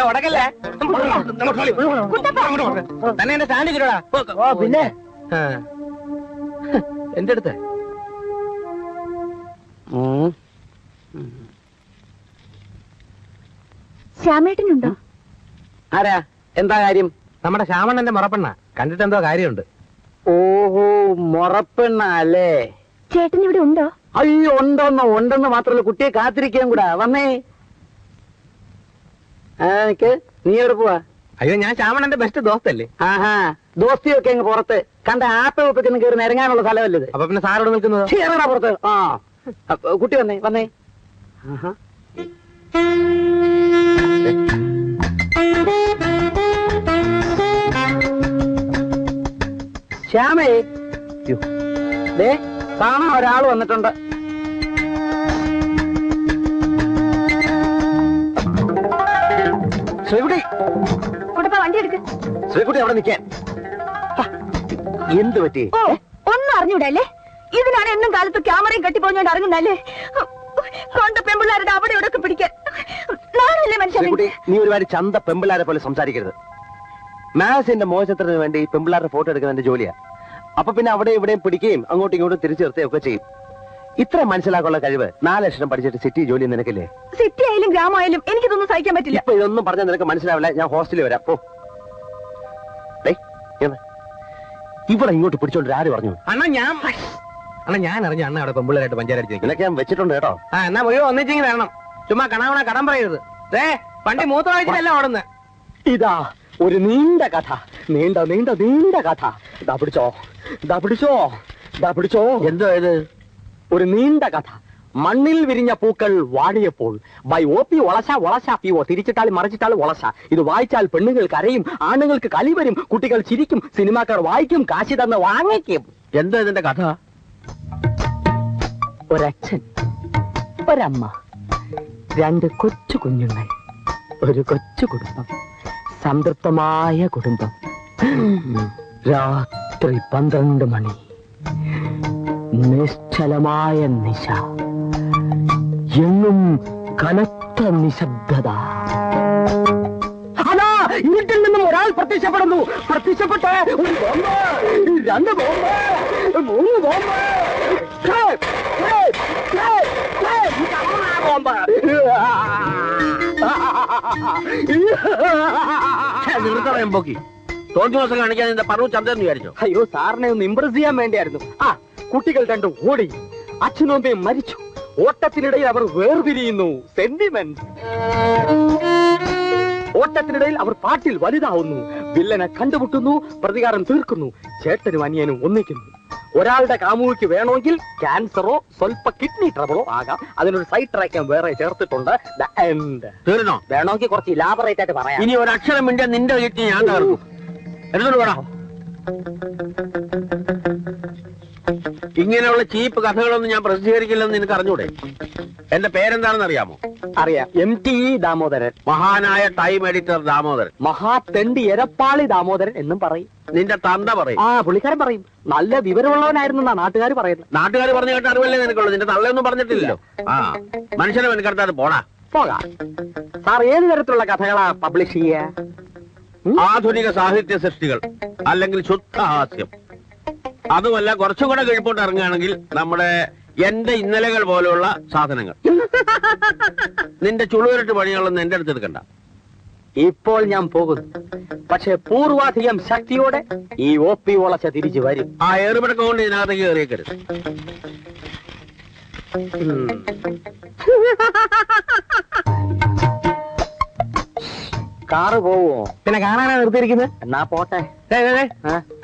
ഉടക്കല്ലേ തന്നെ എന്റെ സ്റ്റാൻഡ് കിട്ടോടാ. പിന്നെ എന്റെ അടുത്ത് ശ്യാമേട്ടനുണ്ടോ? ആരാ? എന്താ കാര്യം? നമ്മുടെ ശ്യാമണ്ണന്റെ മുറപ്പെണ്ണ. കണ്ടിട്ട് എന്തോ കാര്യമുണ്ട്. ഓഹോ, മുറപ്പെണ്ണ അല്ലേ? ചേട്ടൻ ഇവിടെ ഉണ്ടോ? അയ്യോ, ഉണ്ടെന്ന് മാത്രമല്ല, കുട്ടിയെ കാത്തിരിക്കാൻ കൂടാ. വന്നേ. നീ എവിടെ പോവാ? അയ്യോ, ഞാൻ ശ്യാമണ്ണന്റെ ബെസ്റ്റ് ദോസ്തല്ലേ. ആഹാ, ദോസ്തിയൊക്കെ അങ്ങ് പുറത്ത് കണ്ട ആപ്പ വെപ്പിക്കുന്ന കയറി നിരങ്ങാനുള്ള സ്ഥലമല്ലത്. അപ്പൊ പിന്നെ സാറോട് നിൽക്കുന്നത് പുറത്ത്. ആ കുട്ടി വന്നേ. ആഹാ, ശ്യാമേ, ദേ കാണാൻ ഒരാൾ വന്നിട്ടുണ്ട്. ശ്രീകുട്ടി, വണ്ടി എടുക്ക്. ശ്രീകുട്ടി അവിടെ നിൽക്കാൻ. എന്ത് പറ്റി? ഓ, ഒന്നും അറിഞ്ഞൂടല്ലേ? ഇതിനാണ് എന്നും കാലത്ത് ക്യാമറയും കെട്ടിപ്പോഞ്ഞോണ്ട് ഇറങ്ങുന്നല്ലേ? കൊണ്ട പെമ്പിള്ളാരുടെ അവിടെ ഇവിടെയൊക്കെ പിടിക്കാൻ നാളല്ലേ മനുഷ്യൻ? നീ ഒരുപാട് ചന്ത പെമ്പിള്ളാരെ പോലെ സംസാരിക്കരുത്. മാസിന്റെ മോശത്തിന് വേണ്ടി പെമ്പിള്ളാരുടെ ഫോട്ടോ എടുക്കുന്ന എന്റെ ജോലിയാ. അപ്പൊ പിന്നെ അവിടെ ഇവിടെയും പിടിക്കുകയും അങ്ങോട്ടും ഇങ്ങോട്ടും തിരിച്ചു നിർത്തുകയും ഒക്കെ ചെയ്യും. ഇത്ര മനസ്സിലാക്കാനുള്ള കഴിവ് 4 ലക്ഷം പഠിച്ചിട്ട് സിറ്റി ജോലി നിനക്കില്ലേ? സിറ്റി ആയാലും ഗ്രാമമായാലും എനിക്കിതൊന്നും സഹിക്കാൻ പറ്റില്ല. ഇപ്പൊ ഇതൊന്നും പറഞ്ഞാൽ നിനക്ക് മനസ്സിലാവില്ല. ഞാൻ ഹോസ്റ്റലിൽ വരാം. ഓ, ഇവിടെ ഇങ്ങോട്ട് പിടിച്ചോണ്ട് ആര് പറഞ്ഞു? അണ്ണാ ഞാൻ അറിഞ്ഞു അണ്ണ അവിടെ പെമ്പിള്ളേരായിട്ട് പഞ്ചായത്ത് നിനക്ക് ഞാൻ വെച്ചിട്ടുണ്ട് കേട്ടോ. എന്നാ മുഴുവൻ ഒന്നിച്ചെങ്കിൽ വരണം. ചുമ്മാ കണാവണ കടം പറയരുത്. വണ്ടി മൂത്ര വായിച്ചിട്ടല്ല ഓടുന്നത്. ഇതാ ഒരു നീണ്ട കഥ. നീണ്ട കഥ. പിടിച്ചോ. എന്തോ ഇത്? ഒരു നീണ്ട കഥ. മണ്ണിൽ വിരിഞ്ഞ പൂക്കൾ വാടിയപ്പോൾ. ബൈ OP വളശ PO. തിരിച്ചിട്ടാൽ മറിച്ചിട്ടാൽ വളശ. ഇത് വായിച്ചാൽ പെണ്ണുങ്ങൾ കരയും, ആണുങ്ങൾക്ക് കലി വരും, കുട്ടികൾ ചിരിക്കും, സിനിമാക്കാർ വായിക്കും, കാശി തന്ന് വാങ്ങിക്കും. എന്താ ഇതിന്റെ കഥ? ഒരച്ഛൻ, ഒരമ്മ, 2 കൊച്ചു കുഞ്ഞുങ്ങൾ, ഒരു കൊച്ചു കുടുംബം, സംതൃപ്തമായ കുടുംബം. രാത്രി 12 മണി, നിശ്ചലമായ നിശ, എങ്ങും കനത്ത നിശബ്ദത. അതാ ഇരുട്ടിൽ നിന്നും ഒരാൾ പ്രത്യക്ഷപ്പെടുന്നു. പ്രത്യക്ഷപ്പെട്ട് 1 ബോംബ്, 2 ബോംബ്, 3 ബോംബ്, നിർത്തറയുമ്പോക്കി തോന്നി ദിവസം കാണിക്കാൻ നിന്റെ പറഞ്ഞു ചന്ദ്രൻ വിചാരിച്ചോ? അയ്യോ, സാറിനെ ഒന്ന് ഇംപ്രസ് ചെയ്യാൻ വേണ്ടിയായിരുന്നു. കുട്ടികൾ 2 ഓടി. അച്ഛനും അമ്മയും മരിച്ചു. ഓട്ടത്തിനിടയിൽ അവർ വേർപിരിയുന്നു. സെന്റിമെന്റ്. ഓട്ടത്തിനിടയിൽ അവർ പാട്ടിൽ വലുതാവുന്നു. വില്ലനെ കണ്ടുമുട്ടുന്നു. പ്രതികാരം തീർക്കുന്നു. ചേട്ടനും അനിയനും ഒന്നിക്കുന്നു. ഒരാളുടെ കാമുകിക്ക് വേണമെങ്കിൽ ക്യാൻസറോ സ്വൽപ്പ കിഡ്നി ട്രബിളോ ആകാം. അതിനൊരു സൈഡ് ട്രാക്ക് വേറെ ചേർത്തിട്ടുണ്ട്. തീർന്നോ? വേണമെങ്കിൽ കുറച്ച് ഇലാബറേറ്റ് ആയിട്ട് പറയാം. ഇനി ഒരക്ഷരം മിണ്ടാൻ നിന്റെ കിഡ്നി ഞാൻ തകർക്കും. എന്നിട്ട് പറ. ഇങ്ങനെയുള്ള ചീപ്പ് കഥകളൊന്നും ഞാൻ പ്രസിദ്ധീകരിക്കില്ലെന്ന് നിനക്ക് അറിഞ്ഞൂടെ? എന്റെ പേരെന്താണെന്ന് അറിയാമോ? അറിയാം. MTE ദാമോദരൻ. മഹാനായ ടൈം എഡിറ്റർ ദാമോദരൻ. മഹാതെണ്ടി എരപ്പാളി ദാമോദരൻ എന്നും പറയും. നിന്റെ തന്ത പറയും. പുള്ളിക്കാരൻ പറയും. നല്ല വിവരമുള്ളവനായിരുന്നാ നാട്ടുകാർ പറയുന്നത്. നാട്ടുകാർ പറഞ്ഞു കേട്ട അറിവല്ലേ നിനക്കുള്ളൂ. നിന്റെ തള്ളയൊന്നും പറഞ്ഞിട്ടില്ലല്ലോ. മനുഷ്യനെ മെനക്കെടുത്താതെ പോകാം. സാർ ഏത് തരത്തിലുള്ള കഥകളാ പബ്ലിഷ് ചെയ്യുക? ആധുനിക സാഹിത്യ സൃഷ്ടികൾ, അല്ലെങ്കിൽ ശുദ്ധഹാസ്യം. അതുമല്ല, കുറച്ചുകൂടെ കിഴിപ്പോട്ട് ഇറങ്ങുകയാണെങ്കിൽ നമ്മുടെ എന്റെ ഇന്നലകൾ പോലെയുള്ള സാധനങ്ങൾ. നിന്റെ ചുളുവരട്ട് പണികളൊന്നും എന്റെ അടുത്ത് എടുക്കണ്ട. ഇപ്പോൾ ഞാൻ പോകുന്നു. പക്ഷെ പൂർവാധികം ശക്തിയോടെ ഈ OP വളച്ച തിരിച്ചു വരും. ആ ഏറുപടക്കം കൊണ്ട് ഇതിനകത്തേക്ക് കയറിയേക്കരുത്. കാറ് പോവോ? പിന്നെ കാണാനാ നിർത്തിയിരിക്കുന്നത്. എന്നാ പോട്ടെ.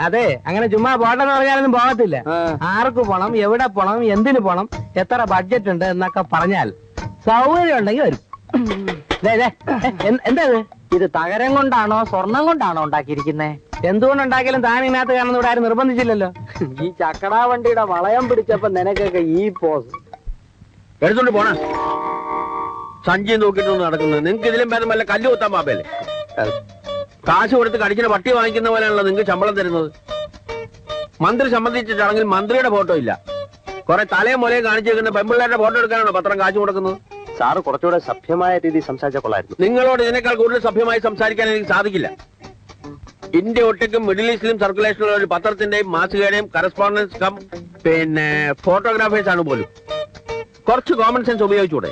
അതെ, അങ്ങനെ ചുമ്മാ പോട്ടെന്ന് പറഞ്ഞാലൊന്നും പോകത്തില്ല. ആർക്ക് പോണം, എവിടെ പോണം, എന്തിനു പോണം, എത്ര ബഡ്ജറ്റ് ഉണ്ട് എന്നൊക്കെ പറഞ്ഞാൽ സൗകര്യം ഉണ്ടെങ്കിൽ വരും. എന്താ ഇത് തകരം കൊണ്ടാണോ സ്വർണം കൊണ്ടാണോ ഉണ്ടാക്കിയിരിക്കുന്നേ? എന്തുകൊണ്ടുണ്ടാക്കിയാലും താൻ ഇതിനകത്ത് കാണുന്ന ഇവിടെ ആരും നിർബന്ധിച്ചില്ലല്ലോ. ഈ ചക്കടാ വണ്ടിയുടെ വളയം പിടിച്ചപ്പോ നിനക്കൊക്കെ ഈ പോസ് എടുത്തോണ്ട് പോണ സഞ്ചി നോക്കിയിട്ടൊന്നും നടക്കുന്നത്. നിങ്ങൾക്ക് ഇതിലും ഭേദം വല്ല കല്ല് കുത്താൻ പാപ്പല്ലേ? കാശ് കൊടുത്ത് കടിക്കുന്ന പട്ടി വാങ്ങിക്കുന്ന പോലെയാണല്ലോ നിങ്ങൾക്ക് ശമ്പളം തരുന്നത്. മന്ത്രി സംബന്ധിച്ചിട്ടാണെങ്കിൽ മന്ത്രിയുടെ ഫോട്ടോ ഇല്ല. കുറെ തലയും മുലയും കാണിച്ചു വെക്കുന്ന പെമ്പിള്ളേരുടെ ഫോട്ടോ എടുക്കാനാണോ പത്രം കാശ് കൊടുക്കുന്നത്? സാറ് കുറച്ചുകൂടെ സഭ്യമായ രീതിയിൽ സംസാരിച്ച കൊള്ളായിരുന്നു. നിങ്ങളോട് ഇതിനേക്കാൾ കൂടുതൽ സഭ്യമായി സംസാരിക്കാൻ എനിക്ക് സാധിക്കില്ല. ഇന്ത്യ ഒട്ടുക്കും മിഡിൽ ഈസ്റ്റിലും സർക്കുലേഷനുള്ള ഒരു പത്രത്തിന്റെയും മാസികയുടെയും കറസ്പോണ്ടൻസ് കം പിന്നെ ഫോട്ടോഗ്രാഫേഴ്സ് ആണ് പോലും. കുറച്ച് കോമൺ സെൻസ് ഉപയോഗിച്ചൂടെ?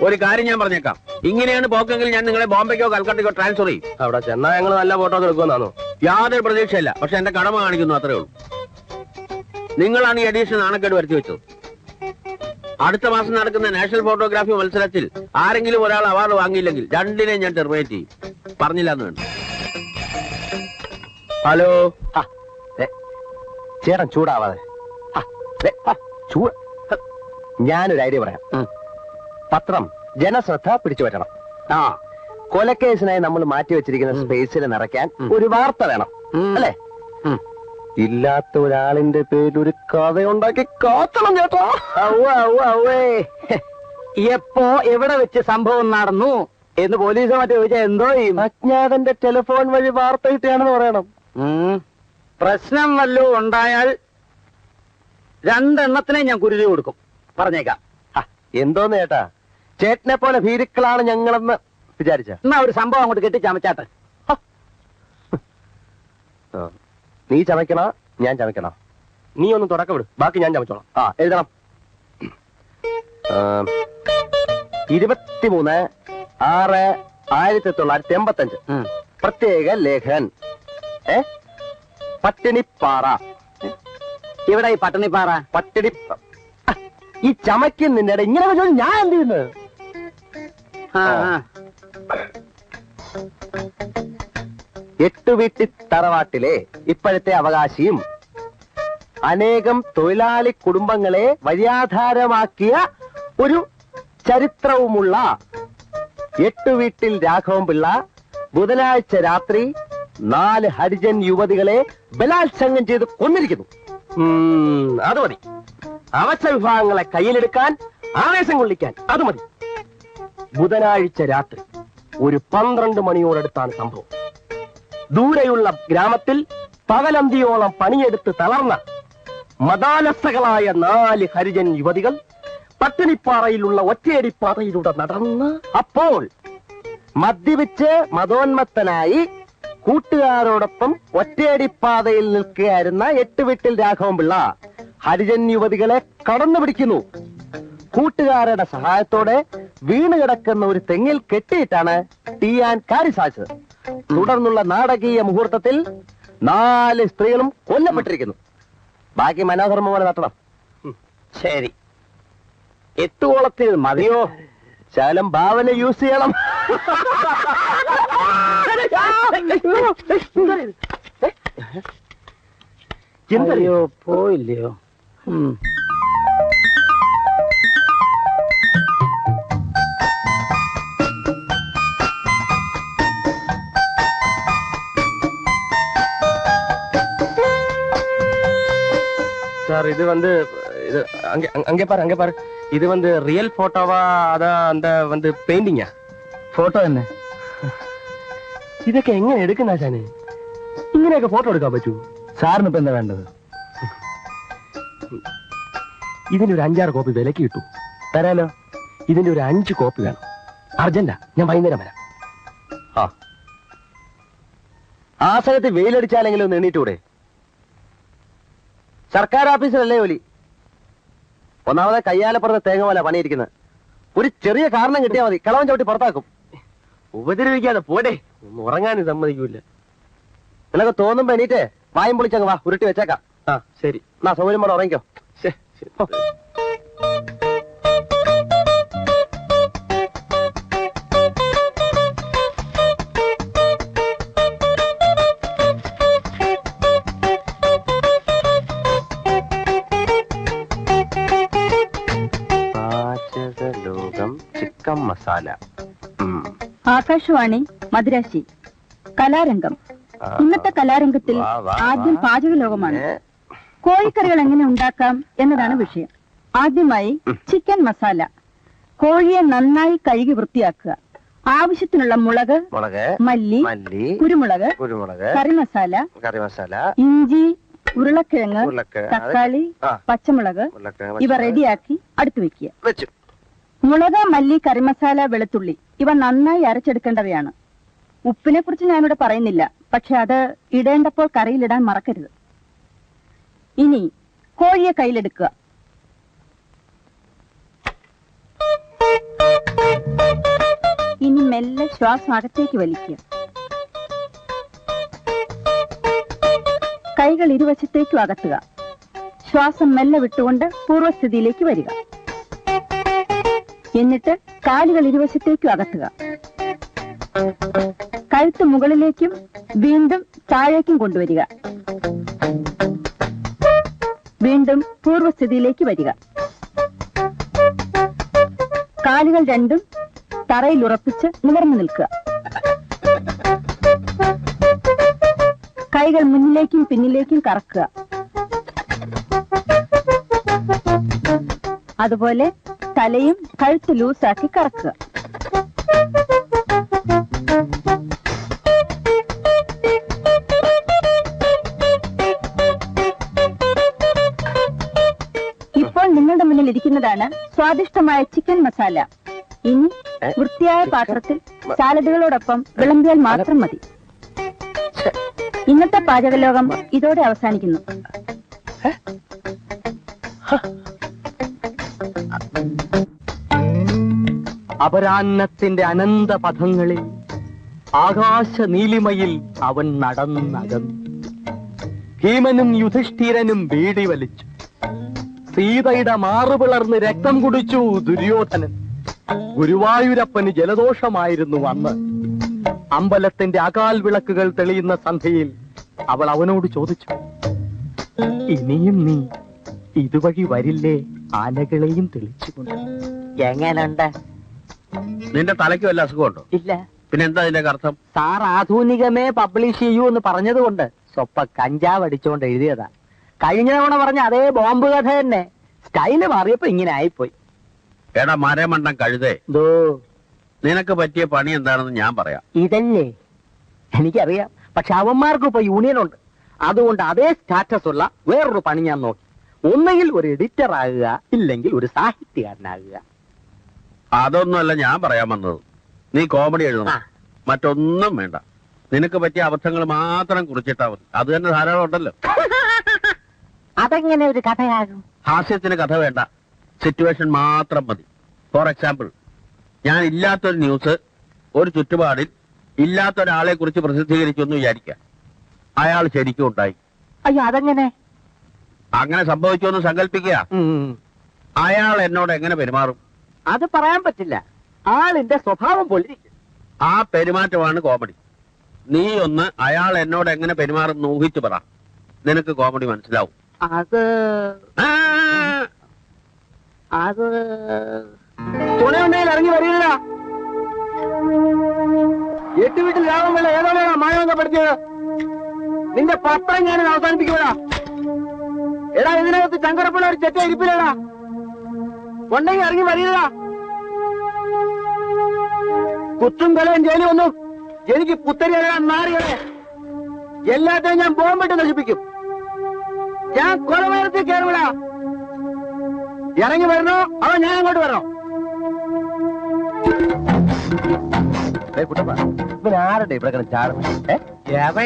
ഒരു കാര്യം ഞാൻ പറഞ്ഞേക്കാം, ഇങ്ങനെയാണ് പോക്കെങ്കിൽ ഞാൻ നിങ്ങളെ ബോംബെക്കോ കൽക്കട്ടയ്ക്കോ ട്രാൻസ്ഫർ ചെയ്യും. അവിടെ ചെന്നാ ഞങ്ങൾ നല്ല ഫോട്ടോ എടുക്കുമെന്നാണോ? യാതൊരു പ്രതീക്ഷയില്ല, പക്ഷെ എന്റെ കടമ കാണിക്കുന്നു, അത്രേ ഉള്ളൂ. നിങ്ങളാണ് ഈ അഡീഷണൽ നാണക്കേട് വരുത്തി വെച്ചത്. അടുത്ത മാസം നടക്കുന്ന നാഷണൽ ഫോട്ടോഗ്രാഫി മത്സരത്തിൽ ആരെങ്കിലും ഒരാൾ അവാർഡ് വാങ്ങിയില്ലെങ്കിൽ രണ്ടിനെയും ഞാൻ ടെർമിനേറ്റ് ചെയ്യും. പറഞ്ഞില്ല എന്ന് വേണ്ട. ഹലോ, ചേട്ടൻ ചൂടാവാതെ. ഞാനൊരു ഐഡിയ പറയാം. പത്രം ജനശ്രദ്ധ പിടിച്ചു പറ്റണം. കൊലക്കേസിനായി നമ്മൾ മാറ്റിവെച്ചിരിക്കുന്ന സ്പേസിൽ നിറയ്ക്കാൻ ഒരു വാർത്ത വേണം, അല്ലേ? ഇല്ലാത്ത ഒരാളിന്റെ പേരിൽ ഒരു കഥയുണ്ടാക്കി കാത്തണം ചേട്ടാ. എപ്പോ എവിടെ വെച്ച് സംഭവം നടന്നു എന്ന് പോലീസ് മറ്റേ ചോദിച്ചാൽ എന്തോ ചെയ്യും? അജ്ഞാതന്റെ ടെലിഫോൺ വഴി വാർത്ത കിട്ടുകയാണെന്ന് പറയണം. പ്രശ്നം വല്ലതും ഉണ്ടായാൽ രണ്ടെണ്ണത്തിനെ ഞാൻ കുരുതി കൊടുക്കും, പറഞ്ഞേക്കാം. എന്തോന്ന് ചേട്ടാ, ചേട്ടനെ പോലെ ഭീരുക്കളാണ് ഞങ്ങളെന്ന് വിചാരിച്ച. എന്നാ ഒരു സംഭവം അങ്ങോട്ട് കെട്ടിച്ചമച്ചാട്ടെ. നീ ചമയ്ക്കണ ഞാൻ ചമയ്ക്കണ? നീ ഒന്ന് തുടക്കം വിട്, ബാക്കി ഞാൻ ചമച്ചോളാം. എഴുതണം. 23/6/1985 പ്രത്യേക ലേഖൻ. പട്ടിണിപ്പാറ. ഇവിടെ ഈ പട്ടിണിപ്പാറ പട്ടിണി ഈ ചമയ്ക്കുന്നിന്റെ ഇങ്ങനെ ഞാൻ എന്ത് ചെയ്യുന്നത്? എട്ടുവീട്ടി തറവാട്ടിലെ ഇപ്പോഴത്തെ അവകാശിയും അനേകം തൊഴിലാളി കുടുംബങ്ങളെ വഴിയാധാരമാക്കിയ ഒരു ചരിത്രവുമുള്ള എട്ടുവീട്ടിൽ രാഘവൻപിള്ള ബുധനാഴ്ച രാത്രി 4 ഹരിജൻ യുവതികളെ ബലാത്സംഗം ചെയ്ത് കൊന്നിരിക്കുന്നു. അത് മതി. അവശ വിഭാഗങ്ങളെ കയ്യിലെടുക്കാൻ, ആവേശം കൊള്ളിക്കാൻ അത് മതി. ബുധനാഴ്ച രാത്രി ഒരു 12 മണിയോടടുത്താണ് സംഭവം. ദൂരെയുള്ള ഗ്രാമത്തിൽ പകലന്തിയോളം പണിയെടുത്ത് തളർന്ന മതാലസകളായ 4 ഹരിജൻ യുവതികൾ പട്ടിണിപ്പാറയിലുള്ള ഒറ്റയടിപ്പാതയിലൂടെ നടന്ന് അപ്പോൾ മദ്യപിച്ച് മതോന്മത്തനായി കൂട്ടുകാരോടൊപ്പം ഒറ്റയടിപ്പാതയിൽ നിൽക്കുകയായിരുന്ന എട്ടുവീട്ടിൽ രാഘവൻപിള്ള ഹരിജൻ യുവതികളെ കടന്നു പിടിക്കുന്നു. കൂട്ടുകാരുടെ സഹായത്തോടെ വീണ് കിടക്കുന്ന ഒരു തെങ്ങിൽ കെട്ടിയിട്ടാണ് തീയാൻ കാര്യം സാധിച്ചത്. തുടർന്നുള്ള നാടകീയ മുഹൂർത്തത്തിൽ 4 സ്ത്രീകളും കൊല്ലപ്പെട്ടിരിക്കുന്നു. ബാക്കി മനോധർമ്മം പോലെ നടത്തണം. ശരി, 8 ഓളത്തിൽ മതിയോ? ശകലം ഭാവന യൂസ് ചെയ്യണം. എന്തറിയോ പോയില്ലയോ? சார் இது வந்து இது அங்கே அங்கே பாரு இது வந்து ரியல் போட்டோவா അതാ அந்த வந்து പെയിന്റിങ്ങാ? ഫോട്ടോ തന്നെ. ഇതൊക്കെ എങ്ങനെ എടുക്കുന്ന ആശാനെ? ഇങ്ങനെയൊക്കെ ഫോട്ടോ എടുക്കാൻ പറ്റൂ? സാറിന് ഇപ്പൊ എന്താ വേണ്ടത്? ഇതിന്റെ ഒരു 5-6 കോപ്പി വിലക്ക് കിട്ടൂ. തരാലോ. ഇതിന്റെ ഒരു 5 കോപ്പി വേണം. അർജന്റാ, ഞാൻ വൈകുന്നേരം വരാം. ആ സ്ഥലത്ത് വെയിലടിച്ചാലെങ്കിലും ഒന്ന് എണ്ണീറ്റൂടെ? സർക്കാർ ഓഫീസിലല്ലേ ജോലി? ഒന്നാമതെ കയ്യാലപ്പുറത്ത് തേങ്ങ പോലെ പണിയിരിക്കുന്നത്. ഒരു ചെറിയ കാരണം കിട്ടിയാൽ മതി, കളവൻ ചവിട്ടി പുറത്താക്കും. ഉപദ്രവിക്കാതെ പോടെ, ഒന്നും ഉറങ്ങാനും സമ്മതിക്കൂല. നിനക്ക് തോന്നുമ്പോ എണീറ്റ് വായും പൊളിച്ചങ്ങ് വാ, ഉരുട്ടി വെച്ചേക്കാം. ശരി, എന്നാ സൗകര്യം പോലെ ഉറങ്ങിക്കോ. പാചകലോകം ചിക്കൻ മസാല. ആകാശവാണി മദ്രാശി. കലാരംഗം. ഇന്നത്തെ കലാരംഗത്തിൽ ആദ്യം പാചകലോകമാണ്. കോഴിക്കറികൾ എങ്ങനെ ഉണ്ടാക്കാം എന്നതാണ് വിഷയം. ആദ്യമായി ചിക്കൻ മസാല. കോഴിയെ നന്നായി കഴുകി വൃത്തിയാക്കുക. ആവശ്യത്തിനുള്ള മുളക്, മല്ലി, കുരുമുളക്, കറി മസാല, ഇഞ്ചി, ഉരുളക്കിഴങ്ങ്, തക്കാളി, പച്ചമുളക് ഇവ റെഡിയാക്കി അടുത്ത് വെക്കുക. മുളക്, മല്ലി, കറിമസാല, വെളുത്തുള്ളി ഇവ നന്നായി അരച്ചെടുക്കേണ്ടവയാണ്. ഉപ്പിനെ കുറിച്ച് ഞാനിവിടെ പറയുന്നില്ല, പക്ഷെ അത് ഇടേണ്ടപ്പോൾ കറിയിലിടാൻ മറക്കരുത്. ഇനി കോഴിയെ കയ്യിലെടുക്കുക. ഇനി മെല്ലെ ശ്വാസം അകത്തേക്ക് വലിക്കുക. കൈകൾ ഇരുവശത്തേക്കും അകത്തുക. ശ്വാസം മെല്ലെ വിട്ടുകൊണ്ട് പൂർവ്വസ്ഥിതിയിലേക്ക് വരിക. എന്നിട്ട് കാലുകൾ ഇരുവശത്തേക്കും അകത്തുക. കഴുത്ത് മുകളിലേക്കും വീണ്ടും താഴേക്കും കൊണ്ടുവരിക. വീണ്ടും പൂർവ്വസ്ഥിതിയിലേക്ക് വരിക. കാലുകൾ രണ്ടും തറയിൽ ഉറപ്പിച്ച് നിവർന്നു നിൽക്കുക. കൈകൾ മുന്നിലേക്കും പിന്നിലേക്കും കറക്കുക. അതുപോലെ തലയും കഴുത്ത് ലൂസാക്കി കറക്കുക. ഇപ്പോൾ നിങ്ങളുടെ മുന്നിൽ ഇരിക്കുന്നതാണ് സ്വാദിഷ്ടമായ ചിക്കൻ മസാല. ഇനി വൃത്തിയായ പാത്രത്തിൽ സാലഡുകളോടൊപ്പം വിളമ്പിയാൽ മാത്രം മതി. ഇന്നത്തെ പാചകലോകം ഇതോടെ അവസാനിക്കുന്നു. അപരാഹ്നത്തിന്റെ അനന്ത പഥങ്ങളിൽ ആകാശ നീലിമയിൽ അവൻ നടന്നകന്നു. ഭീമനും യുധിഷ്ഠിരനും ബീഡി വലിച്ചു. സീതയുടെ മാറുപിളർന്ന് രക്തം കുടിച്ചു ദുര്യോധനൻ. ഗുരുവായൂരപ്പന് ജലദോഷമായിരുന്നു അന്ന്. അമ്പലത്തിന്റെ അകാൽ വിളക്കുകൾ തെളിയുന്ന സന്ധ്യയിൽ അവൾ അവനോട് ചോദിച്ചു, ഇനിയും നീ ഇതുവഴി വരില്ലേ ആനകളെയും തെളിച്ചുകൊണ്ട്? എങ്ങനുണ്ട്? നിന്റെ തലയ്ക്ക് വല്ല അസുഖമുണ്ടോ? ഇല്ല. പിന്നെ എന്താ അതിന്റെ അർത്ഥം? സാർ ആധുനികമേ പബ്ലിഷ് ചെയ്യൂ എന്ന് പറഞ്ഞതുകൊണ്ട് സ്വപ്പ കഞ്ചാവ് അടിച്ചുകൊണ്ട് എഴുതിയതാ. കഴിഞ്ഞ തവണ പറഞ്ഞ അതേ ബോംബ് കഥ തന്നെ, സ്റ്റൈല് മാറിയപ്പോ ഇങ്ങനെ ആയിപ്പോയി. എടാ മരമണ്ടം കഴുതേ, നിനക്ക് പറ്റിയ പണി എന്താണെന്ന് ഞാൻ പറയാം. ഇതല്ലേ എനിക്കറിയാം, പക്ഷെ അവന്മാർക്ക് ഇപ്പൊ യൂണിയൻ ഉണ്ട്. അതുകൊണ്ട് അതേ സ്റ്റാറ്റസ് ഉള്ള വേറൊരു പണി ഞാൻ നോക്കി. ഒന്നുകിൽ ഒരു എഡിറ്റർ ആകുക, ഇല്ലെങ്കിൽ ഒരു സാഹിത്യകാരനാകുക. അതൊന്നുമല്ല ഞാൻ പറയാൻ വന്നത്. നീ കോമഡി എഴുതണം, മറ്റൊന്നും വേണ്ട. നിനക്ക് പറ്റിയ അബദ്ധങ്ങൾ മാത്രം കുറിച്ചിട്ടാ മതി. അത് തന്നെ ധാരാളം ഉണ്ടല്ലോ. അതെങ്ങനെ ഒരു കഥയാകും? ഹാസ്യത്തിന് കഥ വേണ്ട, സിറ്റുവേഷൻ മാത്രം മതി. ഫോർ എക്സാമ്പിൾ, ഞാൻ ഇല്ലാത്തൊരു ന്യൂസ് ഒരു ചുറ്റുപാടിൽ ഇല്ലാത്ത ഒരാളെ കുറിച്ച് പ്രസിദ്ധീകരിച്ചു എന്ന് വിചാരിക്കാം. അയാൾ ശരിക്കും ഉണ്ടായി. അയ്യോ, അതെങ്ങനെ? അങ്ങനെ സംഭവിച്ചു എന്ന് സങ്കല്പിക്കുക. അയാൾ എന്നോട് എങ്ങനെ പെരുമാറും? അത് പറയാൻ പറ്റില്ല. ആളിന്റെ സ്വഭാവം പോലെ ആ പെരുമാറ്റമാണ് കോമഡി. നീ ഒന്ന് അയാൾ എന്നോട് എങ്ങനെ പെരുമാറും ഊഹിച്ചു പറ, നിനക്ക് കോമഡി മനസ്സിലാവും. അത് അത് തുണയുണ്ടെങ്കിൽ ഇറങ്ങി വരില്ല. 8 വീട്ടിൽ രാമപിള്ള ഏതോടെയാ മായവങ്കപ്പെടുത്തിയത്? നിന്റെ പത്രം ഞാനിത് അവസാനിപ്പിക്കൂടാ. എടാ, ഇതിനകത്ത് ചങ്കരപ്പിള്ള ഒരു ചെറ്റ ഇരിപ്പില്ലടാ. ഉണ്ടെങ്കിൽ ഇറങ്ങി വരില്ല. കുത്തും കൊലയും ജയിലും ഒന്നും എനിക്ക് പുത്തരി നാറികളെ എല്ലാத்தைയും ഞാൻ ബോംബിട്ട് നശിപ്പിക്കും. ഞാൻ കൊലമരത്തിൽ കയറുവിട. ഇറങ്ങി വരണോ അതോ ഞാൻ അങ്ങോട്ട് വരണോ? ആരുടെ ഇവിടെ ചാടുന്നത്?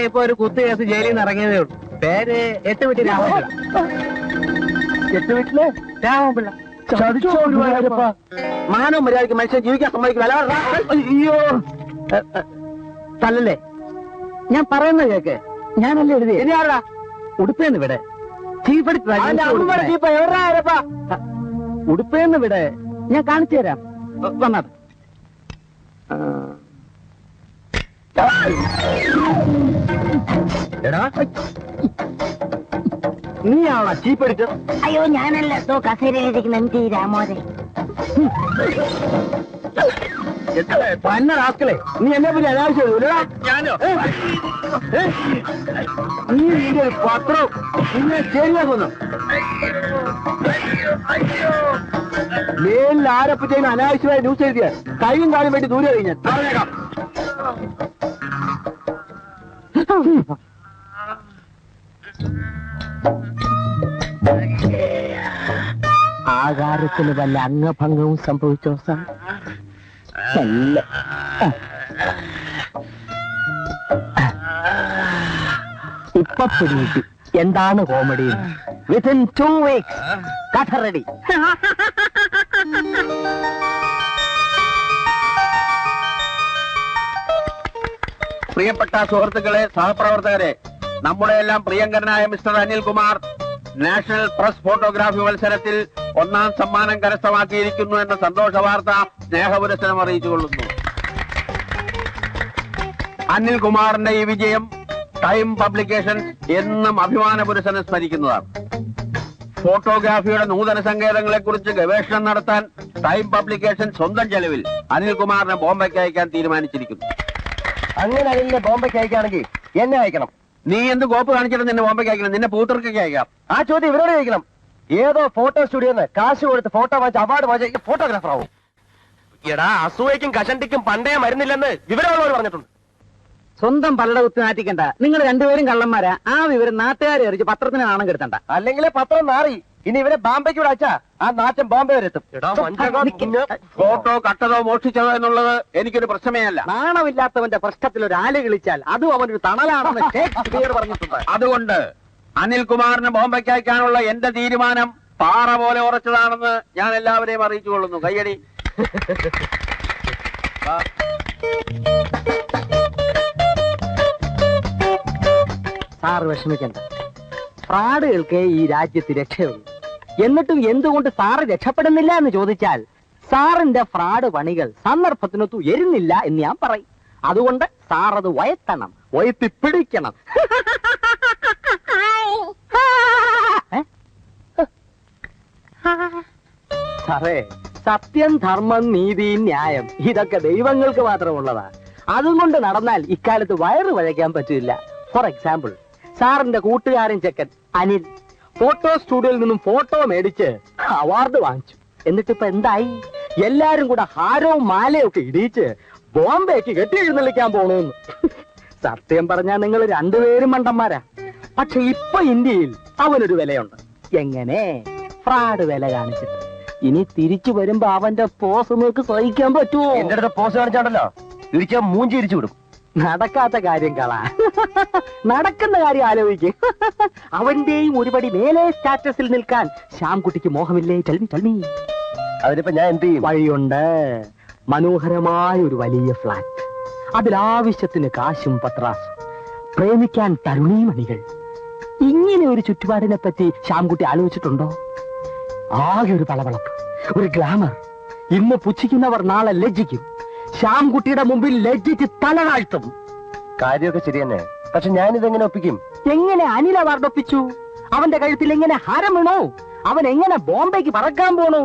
ഇപ്പൊ ഒരു കുത്തു കേസ് ജയിലിൽ നിന്ന് ഇറങ്ങിയതേ ഉള്ളൂ. പേര് 8 വീട്ടിൽ രാമപിള്ള. 8 വീട്ടില് രാമപിള്ള മാനവും മര്യാദയ്ക്ക് മനുഷ്യൻ ജീവിക്കാൻ സമ്മതിക്കില്ല. അയ്യോ, തല്ലല്ലേ? ഞാൻ പറയുന്നത് കേക്ക്. ഞാനല്ലേ എഴുതി. ഇനിയാടാ ഉടുപ്പേന്ന് വിടെ. ചീഫ് ഉടുപ്പേന്ന് വിടെ. ഞാൻ കാണിച്ചു തരാം. വന്നത് എടാ, നീയാണോ ചീപ്പ് എഡിറ്റർ? അയ്യോ, ഞാനല്ല. കസേരയിലിരിക്കുന്ന MT രാമോദരൻ. പന്ന റാസ്കളെ, നീ എന്നെ പറ്റി അനാവശ്യം. ഞാനോ? നീ നിന്റെ ഒരു പത്രവും നിന്നെ ശരിയാക്കുന്നു. മേലിൽ ആരപ്പറ്റേനും അനാവശ്യമായ ന്യൂസ് എഴുതിയ കൈയും കാലും വേണ്ടി ദൂരെ കഴിഞ്ഞാൽ പറഞ്ഞേക്കാം. ആകാരത്തിന് വല്ല അംഗഭംഗവും സംഭവിച്ചോ സാർ? മെല്ലെ. ഇപ്പൊ പിടികിട്ടി എന്താണ് കോമഡി. വിത്തിൻ 2 weeks കഥ റെഡി. പ്രിയപ്പെട്ട സുഹൃത്തുക്കളെ, സഹപ്രവർത്തകരെ, നമ്മുടെ എല്ലാം പ്രിയങ്കരനായ mister Anilkumar national press photography മത്സരത്തിൽ 1ാം സമ്മാനം കരസ്ഥമാക്കിയിരിക്കുന്നു എന്ന സന്തോഷ വാർത്ത സ്നേഹപുരസ്സരം അറിയിച്ചുകൊള്ളുന്നു. അനിൽകുമാറിന്റെ ഈ വിജയം ടൈം പബ്ലിക്കേഷൻ എന്നും അഭിമാന പുരസ്സരം സ്മരിക്കുന്നതാണ്. ഫോട്ടോഗ്രാഫിയുടെ നൂതന സങ്കേതങ്ങളെ കുറിച്ച് ഗവേഷണം നടത്താൻ ടൈം പബ്ലിക്കേഷൻ സ്വന്തം ചെലവിൽ അനിൽകുമാറിനെ ബോംബെക്ക് അയക്കാൻ തീരുമാനിച്ചിരിക്കുന്നു. അങ്ങനെ അനിലിനെ ബോംബെക്ക് അയക്കുകയാണെങ്കിൽ എന്നെ അയക്കണം. നീ എന്ത് കോപ്പ് കാണിച്ചിട്ട് നിന്നെ ബോംബെക്ക് അയക്കണം? നിന്നെ പൂത്തർക്കൊക്കെ അയക്കാം. ആ ചോദ്യം ഇവരോട് ചോദിക്കണം. ഏതോ ഫോട്ടോ സ്റ്റുഡിയോന്ന് കാശ് കൊടുത്ത് ഫോട്ടോ വാങ്ങിച്ച് അവാർഡ് വാങ്ങിച്ച ഫോട്ടോഗ്രാഫർ ആവും. എടാ, അസൂയക്കും കഷണ്ടിക്കും പണ്ടേ മരുന്നില്ലെന്ന് വിവരമുള്ളവർ പറഞ്ഞിട്ടുണ്ട്. സ്വന്തം പലയുടെ കുത്തി നാറ്റിക്കണ്ട. നിങ്ങൾ രണ്ടുപേരും കള്ളന്മാരാ. ആ വിവരം നാട്ടുകാരെ അറിയിച്ച് പത്രത്തിന് നാണം കെടുത്തണ്ട. അല്ലെങ്കിൽ പത്രം നാറി. ഇനി ഇവരെ ബാംബെക്ക് ഇവിടെ അയച്ചാ ആ നാറ്റം ബോംബെ വരെ എത്തും. ഫോട്ടോ കട്ടതോ മോഷ്ടിച്ചതോ എന്നുള്ളത് എനിക്കൊരു പ്രശ്നമേ അല്ല. നാണമില്ലാത്തവന്റെ പ്രശ്നത്തിൽ ഒരു ആല് കളിച്ചാൽ അതും അവനൊരു തണലാണെന്ന് ഷേക്സ്പിയർ പറഞ്ഞിട്ടുണ്ട്. അതുകൊണ്ട് അനിൽകുമാറിന് ബോംബെക്ക് അയക്കാനുള്ള എന്റെ തീരുമാനം പാറ പോലെ ഉറച്ചതാണെന്ന് ഞാൻ എല്ലാവരെയും അറിയിച്ചുകൊള്ളുന്നു. കയ്യടി. സാറ് വിഷമിക്കണ്ട. ഫ്രാഡുകൾക്ക് ഈ രാജ്യത്ത് രക്ഷയുള്ളൂ. എന്നിട്ടും എന്തുകൊണ്ട് സാറ് രക്ഷപ്പെടുന്നില്ല എന്ന് ചോദിച്ചാൽ സാറിന്റെ ഫ്രാഡ് പണികൾ സന്ദർഭത്തിനൊത്തു എരുന്നില്ല എന്ന് ഞാൻ പറയും. അതുകൊണ്ട് സാറത് വയത്തണം, വയത്തിപ്പിടിക്കണം. സാറേ, സത്യം, ധർമ്മം, നീതി, ന്യായം ഇതൊക്കെ ദൈവങ്ങൾക്ക് മാത്രമുള്ളതാ. അതും കൊണ്ട് നടന്നാൽ ഇക്കാലത്ത് വയറ് വഴയ്ക്കാൻ പറ്റില്ല. ഫോർ എക്സാമ്പിൾ, സാറിന്റെ കൂട്ടുകാരൻ ചെക്കൻ അനിൽ ഫോട്ടോ സ്റ്റുഡിയോയിൽ നിന്നും ഫോട്ടോ മേടിച്ച് അവാർഡ് വാങ്ങിച്ചു. എന്നിട്ടിപ്പോ എന്തായി? എല്ലാരും കൂടെ ഹാരവും മാലയും ഒക്കെ ഇടിയിച്ച് ബോംബെക്ക് കെട്ടി എഴുന്നള്ളിക്കാൻ പോണൂന്ന്. സത്യം പറഞ്ഞാൽ നിങ്ങൾ രണ്ടുപേരും മണ്ടന്മാരാ. പക്ഷെ ഇപ്പൊ ഇന്ത്യയിൽ അവനൊരു വിലയുണ്ട്. എങ്ങനെ? ഫ്രാഡ് വില കാണിച്ചിട്ട്. ഇനി തിരിച്ചു വരുമ്പോ അവന്റെ പോസ് നിങ്ങൾക്ക് സഹിക്കാൻ പറ്റുമോ? എന്റെ അടുത്ത് പോസ് കാണിച്ചാണ്ടല്ലോ ഇടിച്ചാൽ മൂഞ്ചി ഇരിച്ചു വിടും. നടക്കാത്ത കാര്യം കളാ. നടക്കുന്ന കാര്യം ആലോചിക്കും. അവന്റെയും ഒരുപടി മേലെ സ്റ്റാറ്റസിൽ നിൽക്കാൻ ശ്യാംകുട്ടിക്ക് മോഹമില്ലേ? ചൽമി. അതിനിപ്പോ ഞാൻ എന്ത് ചെയ്യും? വഴിയുണ്ട്. മനോഹരമായ ഒരു വലിയ ഫ്ലാറ്റ്, അതിലാവശ്യത്തിന് കാശും പത്രാസും, പ്രേമിക്കാൻ തരുണീമണികൾ. ഇങ്ങനെ ഒരു ചുറ്റുപാടിനെ പറ്റി ശ്യാംകുട്ടി ആലോചിച്ചിട്ടുണ്ടോ? ആകെ ഒരു പളവളപ്പ്, ഒരു ഗ്ലാമർ. ഇന്ന് പുച്ഛിക്കുന്നവർ നാളെ ലജ്ജിക്കും. ശ്യാംകുട്ടിയുടെ മുമ്പിൽ ലജ്ജിച്ച് തല താഴ്ത്തും. കാര്യമൊക്കെ ശരി തന്നെ. പക്ഷെ ഞാനിതെങ്ങനെ ഒപ്പിക്കും? എങ്ങനെ അനിൽ അവാർഡ് ഒപ്പിച്ചു? അവന്റെ കഴുത്തിൽ എങ്ങനെ ഹാരം വീണോ? അവൻ എങ്ങനെ ബോംബെക്ക് പറക്കാൻ പോണു?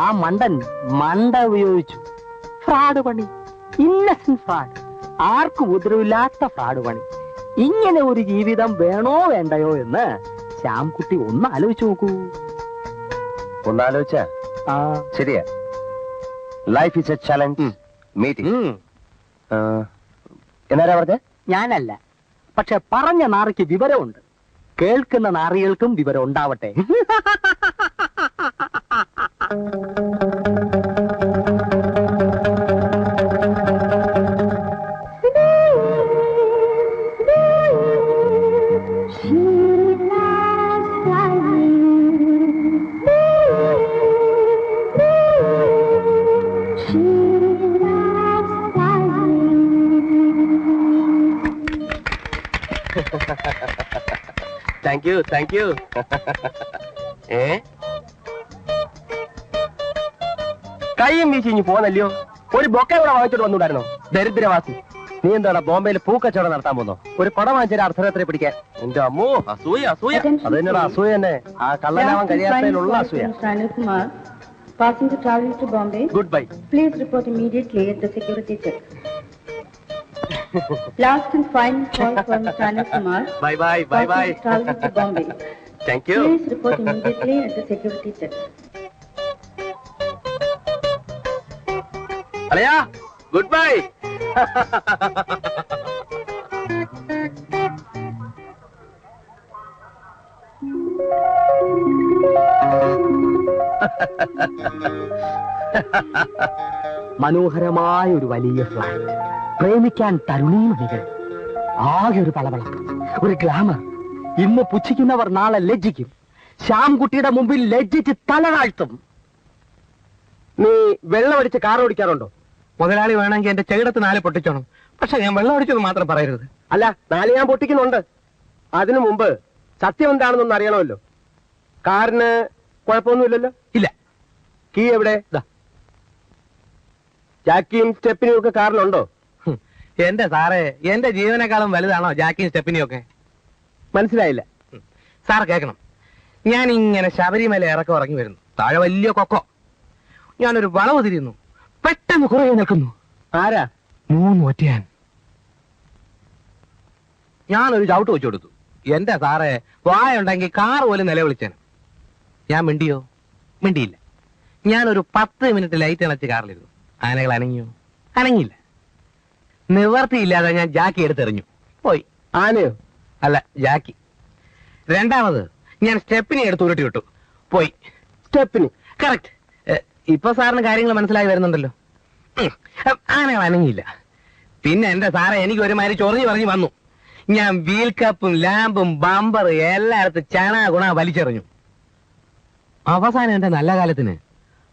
ആ മണ്ട ഉപയോഗിച്ചു. ഫ്രാഡ് പണി, ഇന്നസെന്റ് ഫ്രാഡ്, ആർക്കും ഉപദ്രവില്ലാത്ത ഫ്രാഡ് പണി. ഇങ്ങനെ ഒരു ജീവിതം വേണോ വേണ്ടയോ എന്ന് ശ്യാംകുട്ടി ഒന്ന് ആലോചിച്ചു നോക്കൂ. ഒന്നാലോചിച്ച ശരിയാ. Life is a challenge. Meeting. എന്നാരാ പറഞ്ഞ? ഞാനല്ല. പക്ഷെ പറഞ്ഞ നാറിക്ക് വിവരമുണ്ട്. കേൾക്കുന്ന നാറികൾക്കും വിവരം ഉണ്ടാവട്ടെ. Thank you. കൈയും വീശി ഇനി പോന്നല്ലയോ? ഒരു ബൊക്കെ ഇവിടെ വാങ്ങിച്ചോട്ട് വന്നുകൂടായിരുന്നോ? ദരിദ്രവാസി. നീ എന്താണ് ബോംബെയിൽ പൂക്കച്ചവടം നടത്താൻ പോന്നോ? ഒരു പടം വാങ്ങിച്ചാൽ അർദ്ധരാത്രി പിടിക്കാൻ. എന്റെ അമ്മോ, അസൂയ. അത് തന്നെയാണ് അസൂയ തന്നെ. ആ കള്ളനാവാൻ കഴിയാത്തതിലുള്ള അസൂയ. Passenger traveling to Bombay. Goodbye. Please report immediately at the security check. Last and final call for Mr. Anil Kumar. Bye. Passenger traveling to Bombay. Thank you. Please report immediately at the security check. അല്ലയാ, goodbye. മനോഹരമായ ഒരു വലിയ flat, പ്രേമിക്കാൻ തരുണീമണികൾ, ആകെ ഒരു പളവളം, ഒരു glamour. ഇന്ന് പുച്ഛിക്കുന്നവർ നാളെ ലജ്ജിക്കും. ശ്യാംകുട്ടിയുടെ മുമ്പിൽ ലജ്ജിച്ച് തല താഴ്ത്തും. നീ വെള്ളമടിച്ച് കാർ ഓടിക്കാറുണ്ടോ? മുതലാളി വേണമെങ്കിൽ എന്റെ ചെകിടത്ത് 4 പൊട്ടിച്ചോണം. പക്ഷെ ഞാൻ വെള്ളം അടിച്ചത് മാത്രം പറയരുത്. അല്ല, 4 ഞാൻ പൊട്ടിക്കുന്നുണ്ട്. അതിനു മുമ്പ് സത്യം എന്താണെന്നൊന്ന് അറിയണമല്ലോ. കാറിന് കുഴപ്പമൊന്നുമില്ലല്ലോ? ഇല്ല. കീ എവിടെ? ദാ. ജാക്കിയും സ്റ്റെപ്പിനും ഒക്കെ കാറിലുണ്ടോ? എന്റെ സാറേ, എന്റെ ജീവനേക്കാളും വലുതാണോ ജാക്കിയും സ്റ്റെപ്പിനും ഒക്കെ? മനസ്സിലായില്ല. സാർ കേൾക്കണം. ഞാൻ ഇങ്ങനെ ശബരിമല ഇറക്കം ഇറങ്ങി വരുന്നു. താഴെ വലിയ കൊക്കോ. ഞാനൊരു വളവ് തിരിയുന്നു. പെട്ടെന്ന് കുറേ നിൽക്കുന്നു. ആരാ? 3 ഒറ്റയാൻ. ഞാനൊരു ചവിട്ട് വെച്ചു കൊടുത്തു. എന്റെ സാറേ, വായുണ്ടെങ്കിൽ കാർ പോലും നിലവിളിച്ചേന്. ഞാൻ മിണ്ടിയോ? മിണ്ടിയില്ല. ഞാനൊരു 10 മിനിറ്റ് ലൈറ്റ് അണച്ച് കാറിലിരുന്നു. ആനകൾ അനങ്ങിയോ? അനങ്ങിയില്ല. നിവർത്തിയില്ലാതെ ഞാൻ ജാക്കി എടുത്തെറിഞ്ഞു. പോയി. ആനയോ? അല്ല, ജാക്കി. രണ്ടാമത് ഞാൻ സ്റ്റെപ്പിനെ എടുത്ത് ഉരുട്ടി വിട്ടു. പോയി. സ്റ്റെപ്പിന്? കറക്റ്റ്. ഇപ്പൊ സാറിന് കാര്യങ്ങൾ മനസ്സിലായി വരുന്നുണ്ടല്ലോ. ആനകൾ അനങ്ങിയില്ല. പിന്നെ എന്റെ സാറെ, എനിക്ക് ഒരുമാതിരി ചൊറിഞ്ഞു പറഞ്ഞു വന്നു. ഞാൻ വീൽ കപ്പും ലാമ്പും ബമ്പർ എല്ലായിടത്തും ചണ ഗുണ വലിച്ചെറിഞ്ഞു. അവസാനം എന്റെ നല്ല കാലത്തിന്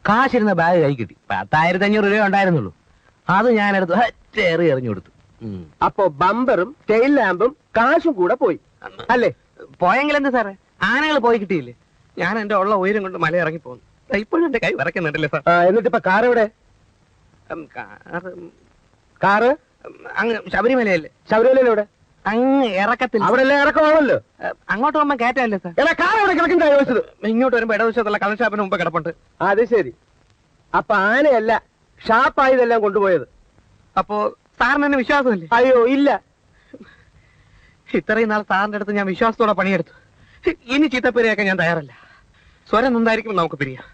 കാശിരുന്ന ബാഗ് കൈ കിട്ടി. 10,500 രൂപ ഉണ്ടായിരുന്നുള്ളൂ. അത് ഞാനെടുത്ത് എറിഞ്ഞു കൊടുത്തു. അപ്പോ ബമ്പറും ടെയിൽ ലാമ്പും കാശും കൂടെ പോയി അല്ലേ? പോയെങ്കിൽ എന്ത് സാറേ, ആനകൾ പോയി കിട്ടിയില്ലേ? ഞാൻ എന്റെ ഉള്ള ഉയരം കൊണ്ട് മല ഇറങ്ങി പോകുന്നു. ഇപ്പോഴും എന്റെ കൈ വിറയ്ക്കുന്നുണ്ടല്ലേ സാർ? എന്നിട്ട് ഇപ്പൊ കാർ എവിടെ? കാറ് അങ്ങ് ശബരിമലയല്ലേ? ശബരിമല എവിടെ? അങ്ങ് ഇറക്കത്തിൽ. അവിടെ എല്ലാം ഇറക്കമാണല്ലോ. അങ്ങോട്ട് പോകുമ്പോ കയറ്റല്ലേ സാർ? എടാ, കാർ എവിടെ കിടക്കണ്ടാ ചോദിച്ചത്? ഇങ്ങോട്ട് വരുമ്പോ ഇടവശത്തുള്ള കള്ളഷാപ്പിന് മുമ്പ് കിടപ്പുണ്ട്. അത് ശരി. അപ്പൊ ആനയല്ല, ഷാപ്പായതെല്ലാം കൊണ്ടുപോയത്. അപ്പോ സാറിന് എന്നെ വിശ്വാസമില്ലേ? അയ്യോ ഇല്ല. ഇത്രയും നാൾ സാറിന്റെ അടുത്ത് ഞാൻ വിശ്വാസത്തോടെ പണിയെടുത്തു. ഇനി ചീത്തപ്പേരെയൊക്കെ ഞാൻ തയ്യാറല്ല. സ്വരം നന്നായിരിക്കും, നമുക്ക് പിരിയാം.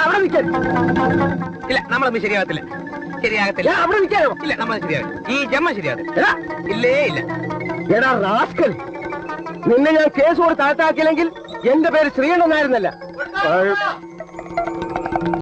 അവിടെ നിൽക്കാൻ. ഇല്ല, നമ്മളൊന്നും ശരിയാകത്തില്ല. ശരിയാകത്തില്ല. അവിടെ നിൽക്കാനോ? ഇല്ല, നമ്മൾ ശരിയാകും. ഈ ജന്മ ശരിയാകത്തില്ല. ഇല്ലേ ഇല്ല. എടാ റാസ്കൽ, നിന്നെ ഞാൻ കേസ് കൊടുത്ത് അകത്താക്കിയില്ലെങ്കിൽ എന്റെ പേര് ശ്രീകണ്ഠൻ നായിരുന്നല്ല.